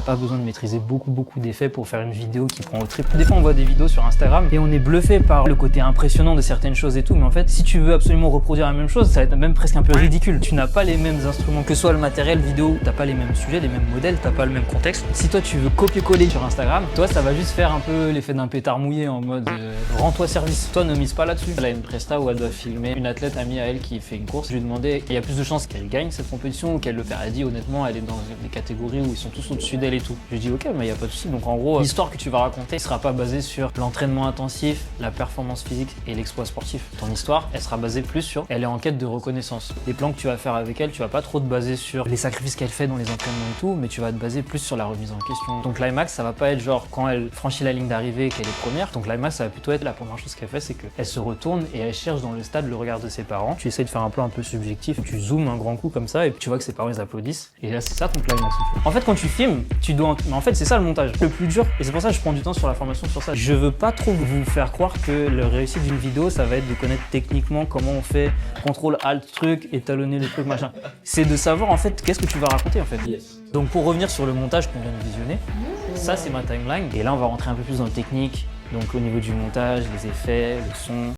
T'as pas besoin de maîtriser beaucoup d'effets pour faire une vidéo qui prend au trip. Des fois, on voit des vidéos sur Instagram et on est bluffé par le côté impressionnant de certaines choses et tout, mais en fait, si tu veux absolument reproduire la même chose, ça va être même presque un peu ridicule. Tu n'as pas les mêmes instruments, que ce soit le matériel vidéo, t'as pas les mêmes sujets, les mêmes modèles, t'as pas le même contexte. Si toi, tu veux copier-coller sur Instagram, toi, ça va juste faire un peu l'effet d'un pétard mouillé en mode rends-toi service. Toi, ne mise pas là-dessus. Elle a une presta où elle doit filmer une athlète amie à elle qui fait une course. Je lui ai demandé, il y a plus de chances qu'elle gagne cette compétition ou qu'elle le perd. Elle a dit honnêtement, elle est dans des catégories où ils sont tous au-dessus d'elle et tout. Je lui ai dit ok, mais il y a pas de souci. Donc en gros, l'histoire que tu vas raconter sera pas basée sur l'entraînement intensif, la performance physique et l'exploit sportif. Ton histoire, elle sera basée plus sur elle est en quête de reconnaissance. Les plans que tu vas faire avec elle, tu vas pas trop te baser sur les sacrifices qu'elle fait dans les entraînements et tout, mais tu vas te baser plus sur la remise en question. Donc climax, ça va pas être genre quand elle franchit la ligne d'arrivée et qu'elle est première. Donc climax, ça va plutôt être la première chose qu'elle fait, c'est qu'elle se retourne et elle cherche dans le stade le regard de ses parents. Tu essaies de faire un plan un peu subjectif, tu zoomes un grand coup comme ça et tu vois que ses parents ils applaudissent. Et là c'est ça ton climax. En fait quand tu filmes, tu dois. Mais en fait c'est ça le montage. Le plus dur, et c'est pour ça que je prends du temps sur la formation sur ça. Je veux pas trop vous faire croire que la réussite d'une vidéo, ça va être de connaître techniquement comment on fait contrôle alt truc, étalonner le truc machin. C'est de savoir en fait qu'est-ce que tu vas raconter en fait. Donc pour revenir sur le montage qu'on vient de visionner, ça c'est ma timeline. Et là on va rentrer un peu plus dans le technique. Donc au niveau du montage, les effets, le son.